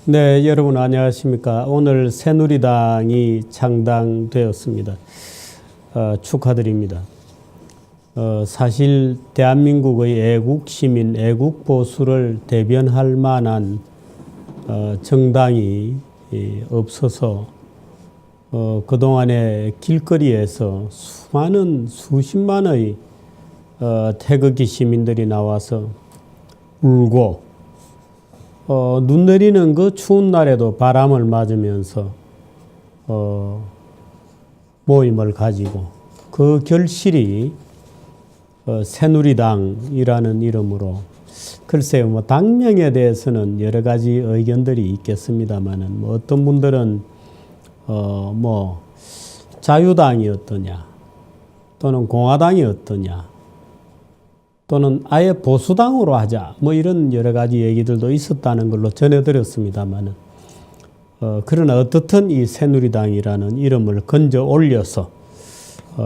네, 여러분 안녕하십니까. 오늘 새누리당이 창당되었습니다. 축하드립니다. 사실 대한민국의 애국 시민, 애국 보수를 대변할 만한 정당이 없어서 그동안에 길거리에서 수십만의 태극기 시민들이 나와서 울고 눈 내리는 그 추운 날에도 바람을 맞으면서 모임을 가지고 그 결실이 새누리당이라는 이름으로, 글쎄요, 뭐 당명에 대해서는 여러 가지 의견들이 있겠습니다만은 뭐 어떤 분들은 뭐 자유당이 어떠냐, 또는 공화당이 어떠냐, 또는 아예 보수당으로 하자, 뭐 이런 여러 가지 얘기들도 있었다는 걸로 전해드렸습니다만은 그러나 어떻든 이 새누리당이라는 이름을 건져 올려서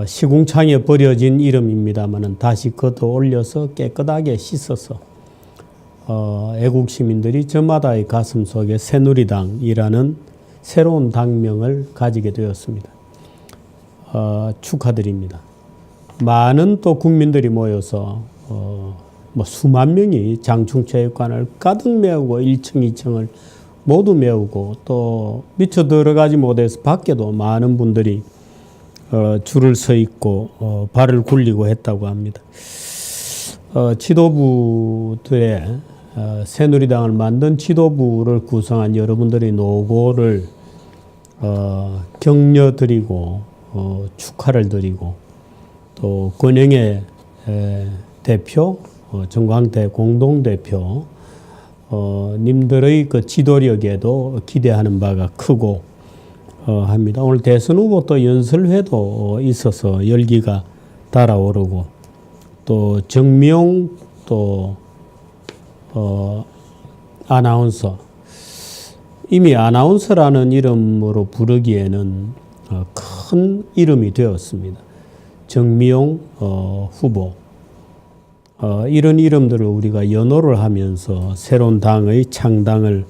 시궁창에 버려진 이름입니다만은 다시 걷어 올려서 깨끗하게 씻어서 애국 시민들이 저마다의 가슴 속에 새누리당이라는 새로운 당명을 가지게 되었습니다. 축하드립니다. 많은 또 국민들이 모여서 뭐 수만 명이 장충체육관을 가득 메우고 1층, 2층을 모두 메우고 또 미처 들어가지 못해서 밖에도 많은 분들이 줄을 서 있고 발을 굴리고 했다고 합니다. 지도부들의 새누리당을 만든 지도부를 구성한 여러분들의 노고를 격려드리고 축하를 드리고 또 권영애 대표, 정광태 공동대표 님들의 그 지도력에도 기대하는 바가 크고 합니다. 오늘 대선 후보 또 연설회도 있어서 열기가 달아오르고 또 정미용 또 아나운서, 이미 아나운서라는 이름으로 부르기에는 큰 이름이 되었습니다. 정미용 후보, 이런 이름들을 우리가 연호를 하면서 새로운 당의 창당을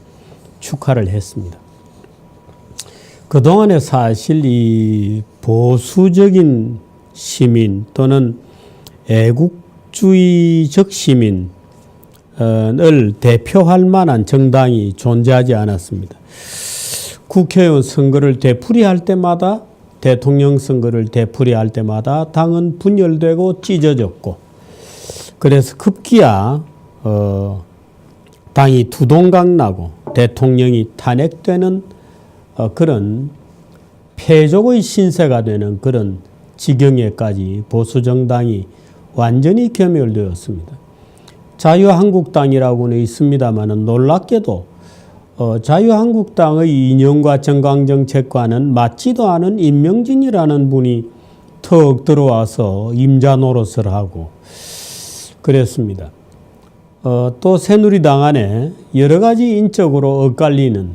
축하를 했습니다. 그동안에 사실 이 보수적인 시민 또는 애국주의적 시민을 대표할 만한 정당이 존재하지 않았습니다. 국회의원 선거를 되풀이할 때마다, 대통령 선거를 되풀이할 때마다 당은 분열되고 찢어졌고, 그래서 급기야 당이 두동강 나고 대통령이 탄핵되는 그런 패족의 신세가 되는 그런 지경에까지 보수정당이 완전히 겸열되었습니다. 자유한국당이라고는 있습니다만 놀랍게도 자유한국당의 이념과 정강정책과는 맞지도 않은 임명진이라는 분이 턱 들어와서 임자 노릇을 하고 그랬습니다. 또 새누리당 안에 여러 가지 인적으로 엇갈리는,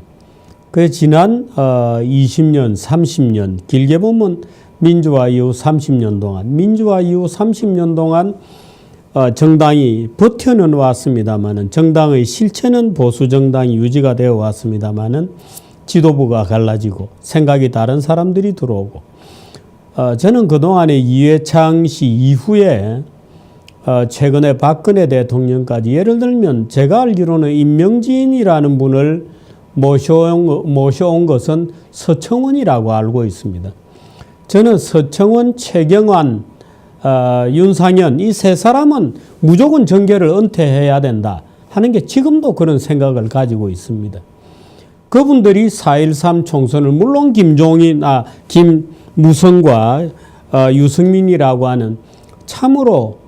그 지난 20년, 30년, 길게 보면 민주화 이후 30년 동안 정당이 버텨는 왔습니다만은, 정당의 실체는 보수 정당이 유지가 되어 왔습니다만은 지도부가 갈라지고 생각이 다른 사람들이 들어오고, 저는 그동안에 이회창 씨 이후에 최근에 박근혜 대통령까지, 예를 들면 제가 알기로는 임명진이라는 분을 모셔온 것은 서청원이라고 알고 있습니다. 저는 서청원, 최경환, 윤상현 이 세 사람은 무조건 정계를 은퇴해야 된다 하는 게 지금도 그런 생각을 가지고 있습니다. 그분들이 4.13 총선을, 물론 김무성과 유승민이라고 하는 참으로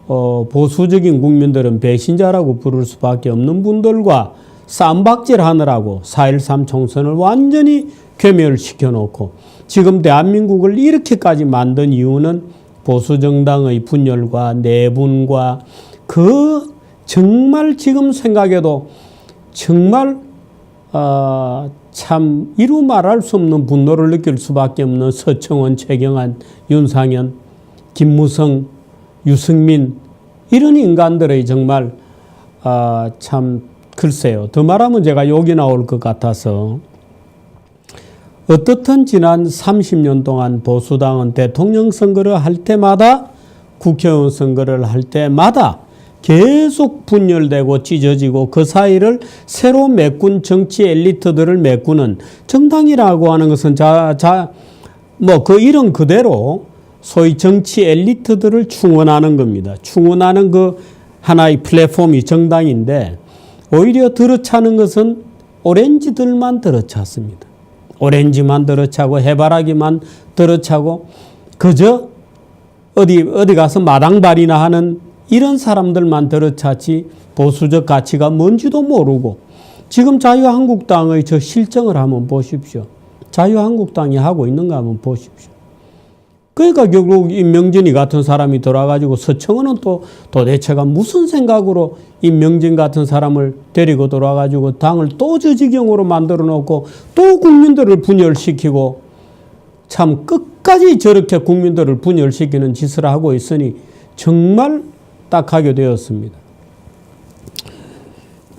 보수적인 국민들은 배신자라고 부를 수밖에 없는 분들과 쌈박질 하느라고 4.13 총선을 완전히 괴멸시켜 놓고 지금 대한민국을 이렇게까지 만든 이유는 보수정당의 분열과 내분과 그 정말 지금 생각해도 정말 참 이루 말할 수 없는 분노를 느낄 수밖에 없는 서청원, 최경환, 윤상현, 김무성, 유승민, 이런 인간들의 정말 참 글쎄요. 더 말하면 제가 욕이 나올 것 같아서 어떻든 지난 30년 동안 보수당은 대통령 선거를 할 때마다 국회의원 선거를 할 때마다 계속 분열되고 찢어지고 그 사이를 새로 메꾼 정치 엘리트들을 메꾸는 정당이라고 하는 것은 그 이름 그대로 소위 정치 엘리트들을 충원하는 겁니다. 충원하는 그 하나의 플랫폼이 정당인데 오히려 들어차는 것은 오렌지들만 들어찼습니다. 오렌지만 들어차고 해바라기만 들어차고 그저 어디 가서 마당발이나 하는 이런 사람들만 들어찼지 보수적 가치가 뭔지도 모르고 지금 자유한국당의 저 실정을 한번 보십시오. 자유한국당이 하고 있는가 한번 보십시오. 그러니까 결국 임명진이 같은 사람이 들어와가지고 서청원은 또 도대체가 무슨 생각으로 임명진 같은 사람을 데리고 들어와가지고 당을 또 저 지경으로 만들어 놓고 또 국민들을 분열시키고 참 끝까지 저렇게 국민들을 분열시키는 짓을 하고 있으니 정말 딱하게 되었습니다.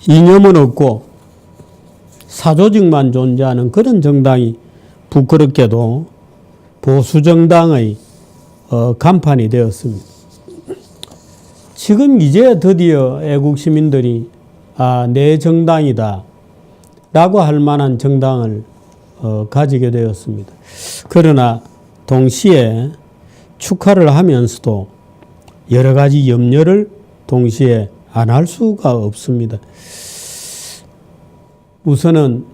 이념은 없고 사조직만 존재하는 그런 정당이 부끄럽게도 보수정당의 간판이 되었습니다. 지금 이제 드디어 애국시민들이 내 정당이다 라고 할 만한 정당을 가지게 되었습니다. 그러나 동시에 축하를 하면서도 여러 가지 염려를 동시에 안 할 수가 없습니다. 우선은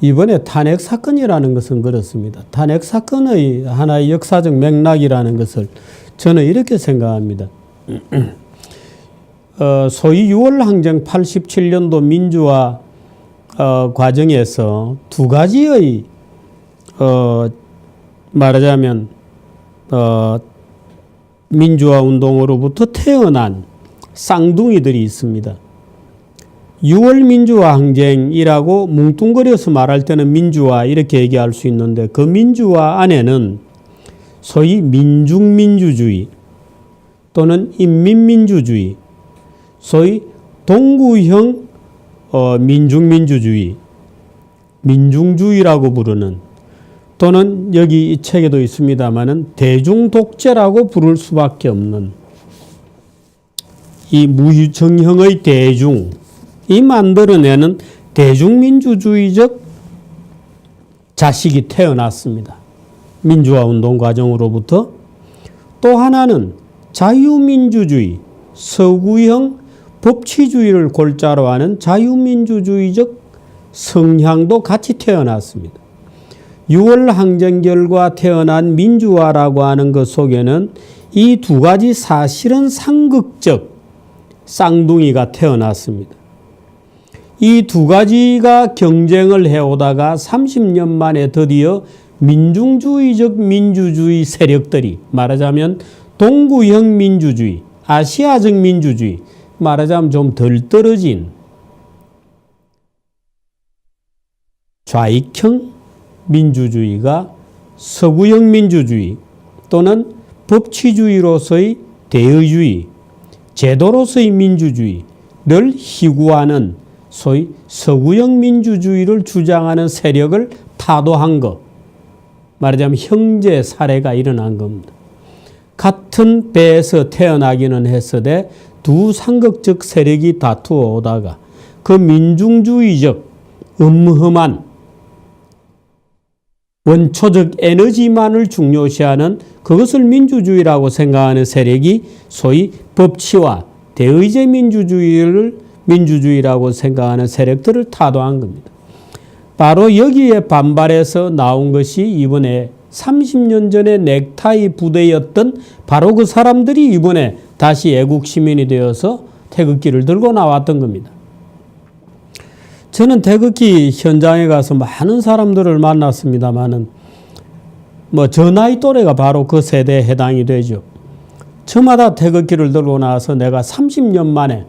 이번에 탄핵 사건이라는 것은 그렇습니다. 탄핵 사건의 하나의 역사적 맥락이라는 것을 저는 이렇게 생각합니다. 소위 6월 항쟁 87년도 민주화 과정에서 두 가지의 말하자면 민주화 운동으로부터 태어난 쌍둥이들이 있습니다. 6월 민주화 항쟁이라고 뭉뚱그려서 말할 때는 민주화 이렇게 얘기할 수 있는데 그 민주화 안에는 소위 민중민주주의 또는 인민민주주의, 소위 동구형 민중민주주의, 민중주의라고 부르는 또는 여기 이 책에도 있습니다마는 대중독재라고 부를 수밖에 없는 이 무정형의 대중 이 만들어내는 대중민주주의적 자식이 태어났습니다. 민주화운동 과정으로부터. 또 하나는 자유민주주의, 서구형 법치주의를 골자로 하는 자유민주주의적 성향도 같이 태어났습니다. 6월 항쟁 결과 태어난 민주화라고 하는 것 속에는 이 두 가지 사실은 상극적 쌍둥이가 태어났습니다. 이 두 가지가 경쟁을 해오다가 30년 만에 드디어 민중주의적 민주주의 세력들이 말하자면 동구형 민주주의, 아시아적 민주주의, 말하자면 좀 덜 떨어진 좌익형 민주주의가 서구형 민주주의 또는 법치주의로서의 대의주의, 제도로서의 민주주의를 희구하는 소위 서구형 민주주의를 주장하는 세력을 타도한 것, 말하자면 형제 사례가 일어난 겁니다. 같은 배에서 태어나기는 했으되 두 상극적 세력이 다투어 오다가 그 민중주의적 음험한 원초적 에너지만을 중요시하는 그것을 민주주의라고 생각하는 세력이 소위 법치와 대의제 민주주의를 민주주의라고 생각하는 세력들을 타도한 겁니다. 바로 여기에 반발해서 나온 것이 이번에 30년 전에 넥타이 부대였던 바로 그 사람들이 이번에 다시 애국 시민이 되어서 태극기를 들고 나왔던 겁니다. 저는 태극기 현장에 가서 많은 사람들을 만났습니다만은 저 나이 또래가 바로 그 세대에 해당이 되죠. 저마다 태극기를 들고 나와서 내가 30년 만에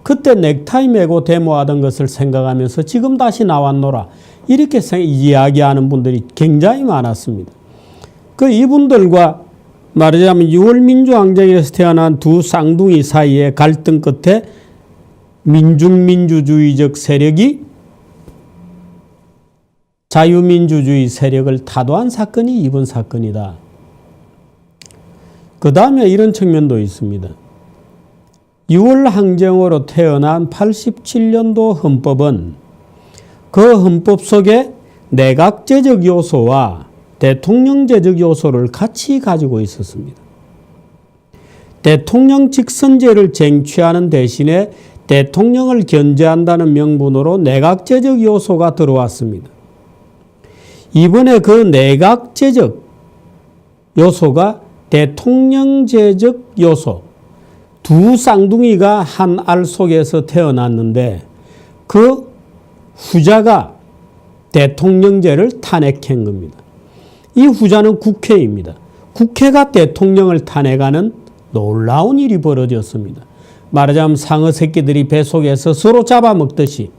그때 넥타이 메고 데모하던 것을 생각하면서 지금 다시 나왔노라 이렇게 이야기하는 분들이 굉장히 많았습니다. 그 이분들과 말하자면 6월 민주항쟁에서 태어난 두 쌍둥이 사이의 갈등 끝에 민중민주주의적 세력이 자유민주주의 세력을 타도한 사건이 이번 사건이다. 그 다음에 이런 측면도 있습니다. 6월 항쟁으로 태어난 87년도 헌법은 그 헌법 속에 내각제적 요소와 대통령제적 요소를 같이 가지고 있었습니다. 대통령 직선제를 쟁취하는 대신에 대통령을 견제한다는 명분으로 내각제적 요소가 들어왔습니다. 이번에 그 내각제적 요소가 대통령제적 요소, 두 쌍둥이가 한 알 속에서 태어났는데 그 후자가 대통령제를 탄핵한 겁니다. 이 후자는 국회입니다. 국회가 대통령을 탄핵하는 놀라운 일이 벌어졌습니다. 말하자면 상어 새끼들이 뱃속에서 서로 잡아먹듯이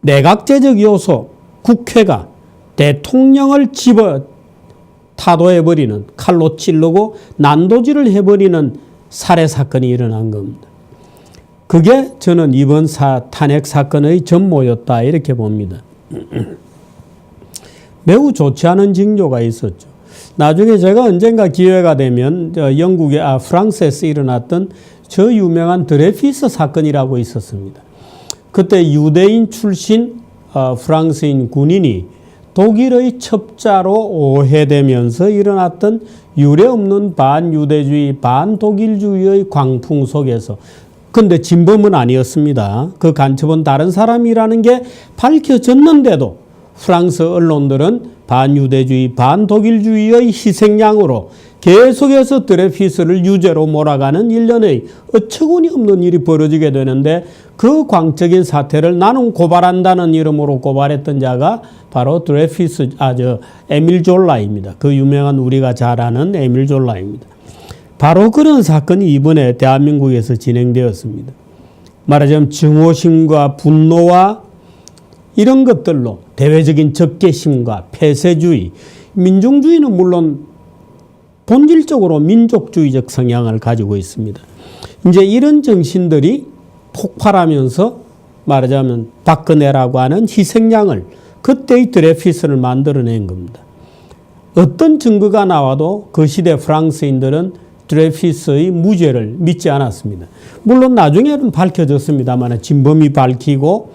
내각제적 요소, 국회가 대통령을 타도해버리는, 칼로 찌르고 난도질을 해버리는 살해 사건이 일어난 겁니다. 그게 저는 이번 탄핵 사건의 전모였다 이렇게 봅니다. 매우 좋지 않은 징조가 있었죠. 나중에 제가 언젠가 기회가 되면 프랑스에서 일어났던 저 유명한 드레피스 사건이라고 있었습니다. 그때 유대인 출신 프랑스인 군인이 독일의 첩자로 오해되면서 일어났던 유례없는 반유대주의, 반독일주의의 광풍 속에서, 근데 진범은 아니었습니다. 그 간첩은 다른 사람이라는 게 밝혀졌는데도 프랑스 언론들은 반유대주의, 반독일주의의 희생양으로 계속해서 드레피스를 유죄로 몰아가는 일련의 어처구니 없는 일이 벌어지게 되는데 그 광적인 사태를 나는 고발한다는 이름으로 고발했던 자가 바로 에밀 졸라입니다. 그 유명한 우리가 잘 아는 에밀 졸라입니다. 바로 그런 사건이 이번에 대한민국에서 진행되었습니다. 말하자면 증오심과 분노와 이런 것들로 대외적인 적개심과 폐쇄주의, 민중주의는 물론 본질적으로 민족주의적 성향을 가지고 있습니다. 이제 이런 정신들이 폭발하면서 말하자면 박근혜라고 하는 희생양을, 그때의 드레피스를 만들어낸 겁니다. 어떤 증거가 나와도 그 시대 프랑스인들은 드레피스의 무죄를 믿지 않았습니다. 물론 나중에는 밝혀졌습니다만 진범이 밝히고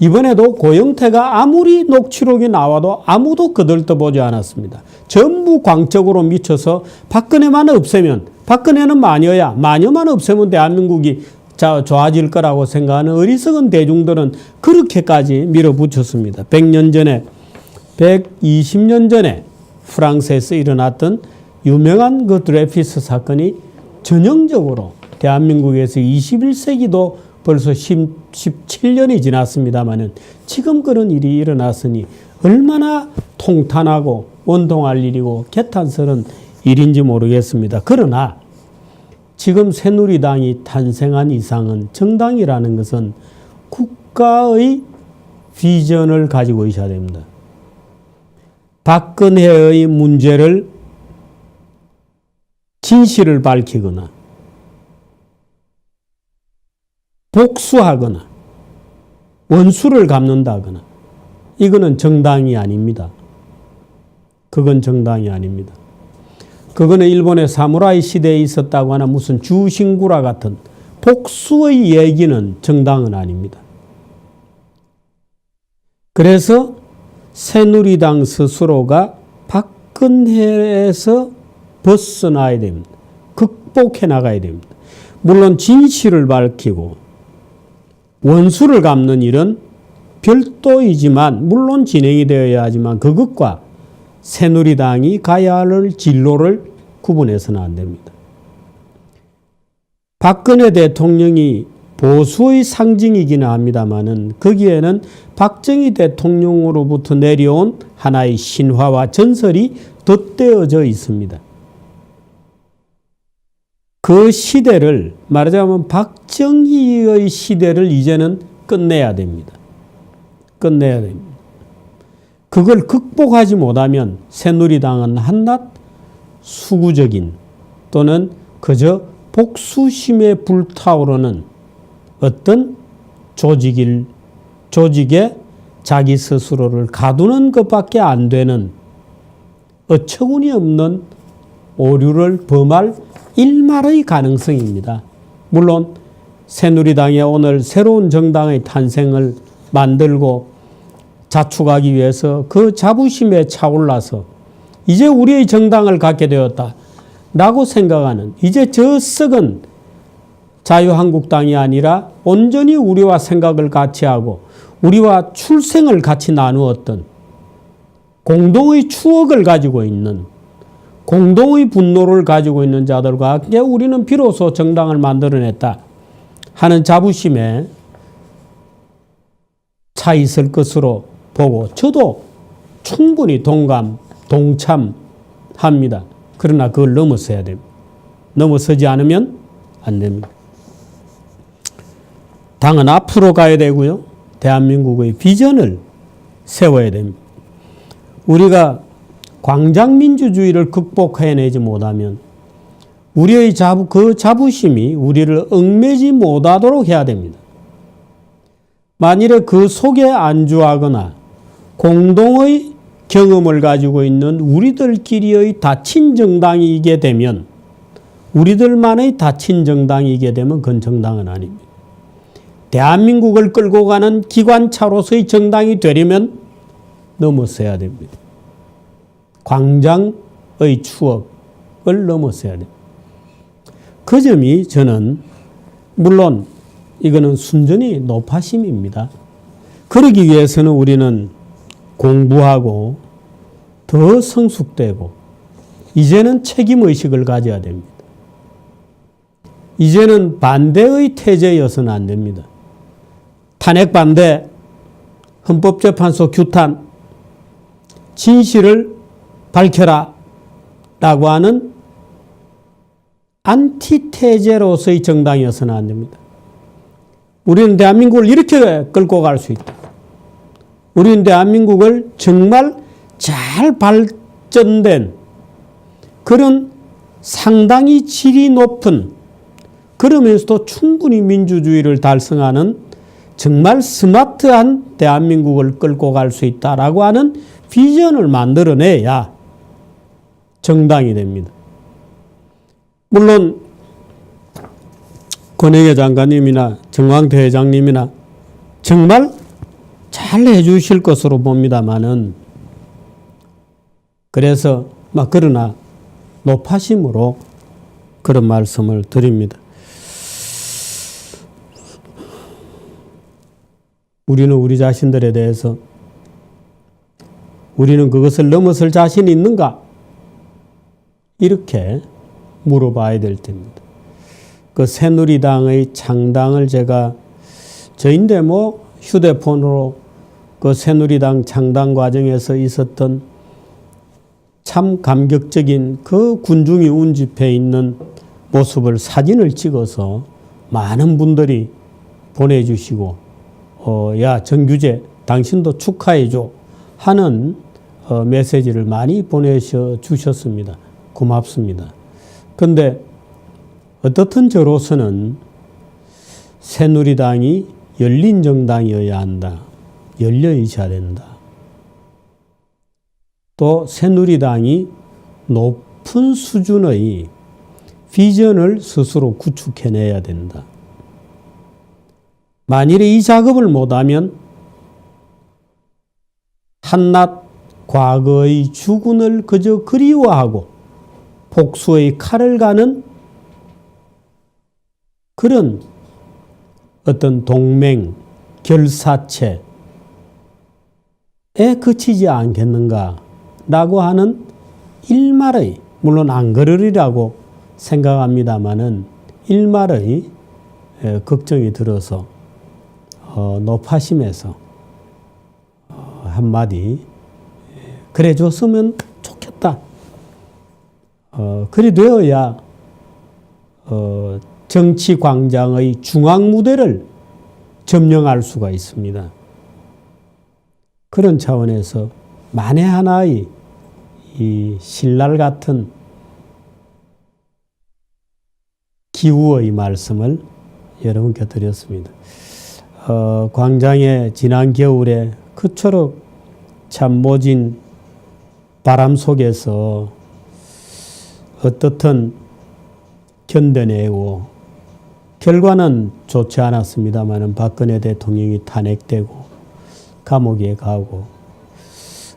이번에도 고영태가 아무리 녹취록이 나와도 아무도 거들떠보지 않았습니다. 전부 광적으로 미쳐서 박근혜만 없애면, 박근혜는 마녀야, 마녀만 없애면 대한민국이 좋아질 거라고 생각하는 어리석은 대중들은 그렇게까지 밀어붙였습니다. 120년 전에 프랑스에서 일어났던 유명한 그 드레피스 사건이 전형적으로 대한민국에서 21세기도 벌써 17년이 지났습니다마는 지금 그런 일이 일어났으니 얼마나 통탄하고 원통할 일이고 개탄스러운 일인지 모르겠습니다. 그러나 지금 새누리당이 탄생한 이상은 정당이라는 것은 국가의 비전을 가지고 있어야 됩니다. 박근혜의 문제를 진실을 밝히거나 복수하거나 원수를 갚는다거나 이거는 정당이 아닙니다. 그건 정당이 아닙니다. 그거는 일본의 사무라이 시대에 있었다고 하나 무슨 주신구라 같은 복수의 얘기는 정당은 아닙니다. 그래서 새누리당 스스로가 박근혜에서 벗어나야 됩니다. 극복해 나가야 됩니다. 물론 진실을 밝히고 원수를 갚는 일은 별도이지만 물론 진행이 되어야 하지만 그것과 새누리당이 가야 할 진로를 구분해서는 안 됩니다. 박근혜 대통령이 보수의 상징이기는 합니다마는 거기에는 박정희 대통령으로부터 내려온 하나의 신화와 전설이 덧대어져 있습니다. 그 시대를 말하자면 박정희의 시대를 이제는 끝내야 됩니다. 끝내야 됩니다. 그걸 극복하지 못하면 새누리당은 한낱 수구적인 또는 그저 복수심에 불타오르는 어떤 조직에 자기 스스로를 가두는 것밖에 안 되는 어처구니 없는 오류를 범할 일말의 가능성입니다. 물론 새누리당이 오늘 새로운 정당의 탄생을 만들고 자축하기 위해서 그 자부심에 차올라서 이제 우리의 정당을 갖게 되었다라고 생각하는, 이제 저 썩은 자유한국당이 아니라 온전히 우리와 생각을 같이 하고 우리와 출생을 같이 나누었던 공동의 추억을 가지고 있는, 공동의 분노를 가지고 있는 자들과 함께 우리는 비로소 정당을 만들어냈다 하는 자부심에 차 있을 것으로 보고 저도 충분히 동참합니다. 그러나 그걸 넘어서야 됩니다. 넘어서지 않으면 안 됩니다. 당은 앞으로 가야 되고요. 대한민국의 비전을 세워야 됩니다. 우리가 광장민주주의를 극복해내지 못하면 우리의 그 자부심이 우리를 얽매지 못하도록 해야 됩니다. 만일에 그 속에 안주하거나 공동의 경험을 가지고 있는 우리들끼리의 닫힌 정당이게 되면, 우리들만의 닫힌 정당이게 되면 그건 정당은 아닙니다. 대한민국을 끌고 가는 기관차로서의 정당이 되려면 넘어서야 됩니다. 광장의 추억을 넘어서야 됩니다. 그 점이 저는, 물론 이거는 순전히 노파심입니다. 그러기 위해서는 우리는 공부하고 더 성숙되고 이제는 책임의식을 가져야 됩니다. 이제는 반대의 태제여서는 안 됩니다. 탄핵 반대, 헌법재판소 규탄, 진실을 밝혀라 라고 하는 안티태제로서의 정당이어서는 안 됩니다. 우리는 대한민국을 이렇게 끌고 갈 수 있다. 우리는 대한민국을 정말 잘 발전된 그런 상당히 질이 높은, 그러면서도 충분히 민주주의를 달성하는 정말 스마트한 대한민국을 끌고 갈 수 있다라고 하는 비전을 만들어내야 정당이 됩니다. 물론 권영애 장관님이나 정광태 회장님이나 정말 잘 해주실 것으로 봅니다마는, 그래서 그러나 노파심으로 그런 말씀을 드립니다. 우리는 우리 자신들에 대해서 우리는 그것을 넘어설 자신이 있는가? 이렇게 물어봐야 될 때입니다. 그 새누리당의 창당을 제가, 저인데 휴대폰으로 그 새누리당 창당 과정에서 있었던 참 감격적인 그 군중이 운집해 있는 모습을 사진을 찍어서 많은 분들이 보내주시고, 야 정규재 당신도 축하해줘 하는 메시지를 많이 보내주셨습니다. 고맙습니다. 그런데 어떻든 저로서는 새누리당이 열린 정당이어야 한다. 열려 있어야 된다. 또 새누리당이 높은 수준의 비전을 스스로 구축해내야 된다. 만일에 이 작업을 못하면 한낱 과거의 주군을 그저 그리워하고 복수의 칼을 가는 그런 어떤 동맹, 결사체에 그치지 않겠는가라고 하는 일말의, 물론 안 그러리라고 생각합니다마는 일말의 걱정이 들어서 노파심에서 한마디 그래 줬으면 좋겠다. 그리 되어야 정치 광장의 중앙 무대를 점령할 수가 있습니다. 그런 차원에서 만에 하나의 이 신랄 같은 기우의 말씀을 여러분께 드렸습니다. 광장에 지난 겨울에 그토록 참 모진 바람 속에서 어떻든 견뎌내고 결과는 좋지 않았습니다만 박근혜 대통령이 탄핵되고 감옥에 가고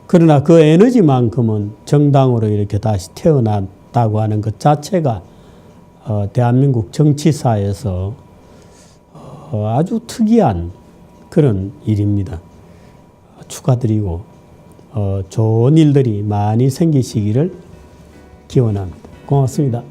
그러나 그 에너지만큼은 정당으로 이렇게 다시 태어났다고 하는 것 자체가 대한민국 정치사에서 아주 특이한 그런 일입니다. 축하드리고 좋은 일들이 많이 생기시기를 기원합니다. 고맙습니다.